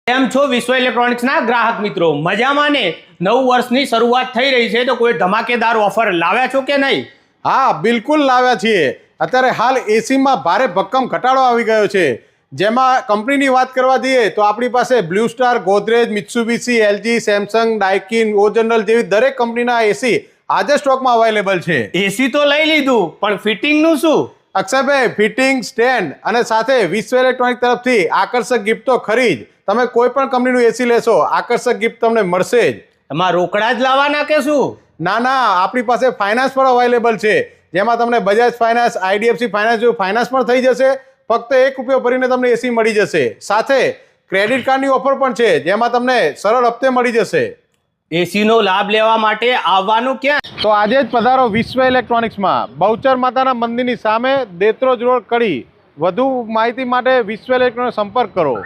કેમ છો વિશ્વ ઇલેક્ટ્રોનિક્સના ગ્રાહક મિત્રો? મજામાં ને? નવું વર્ષની શરૂઆત થઈ રહી છે તો કોઈ ધમાકેદાર ઓફર લાવ્યા છો કે નહીં? હા, બિલકુલ લાવ્યા છીએ. અત્યારે હાલ એસીમાં ભારે ભક્કમ ઘટાડો આવી ગયો છે. જેમાં કંપનીની વાત કરવા જઈએ તો આપણી પાસે Blue Star, Godrej, Mitsubishi, LG, Samsung, Daikin, O General જેવી દરેક કંપનીના એસી આજે સ્ટોકમાં અવેલેબલ છે. એસી તો લઈ લીધું, પણ ફિટિંગનું શું? અક્ષયભાઈ, ફિટિંગ, સ્ટેન્ડ અને સાથે વિશ્વ ઇલેક્ટ્રોનિક તરફથી આકર્ષક ગિફ્ટ તો ખરી જ. તમે કોઈ પણ કંપનીનું એસી લેશો, આકર્ષક ગિફ્ટ તમને મળશે જ. એમાં રોકડા જ લાવવાના કે શું? ના, આપણી પાસે ફાઇનાન્સ પણ અવેલેબલ છે. જેમાં તમને બજાજ ફાઇનાન્સ, આઈડીએફસી ફાઇનાન્સ જેવું ફાઇનાન્સ પણ થઈ જશે. ફક્ત ₹1 ભરીને તમને એસી મળી જશે. સાથે ક્રેડિટ કાર્ડની ઓફર પણ છે, જેમાં તમને સરળ હપ્તે મળી જશે. એસીનો લાભ લેવા માટે આવવાનું ક્યાં? તો આજે જ પધારો વિશ્વ ઇલેક્ટ્રોનિક્સમાં, બહુચર માતાના મંદિરની સામે, દેત્રોજ રોડ, કડી. વધુ માહિતી માટે વિશ્વ ઇલેક્ટ્રોનિક્સ સંપર્ક કરો.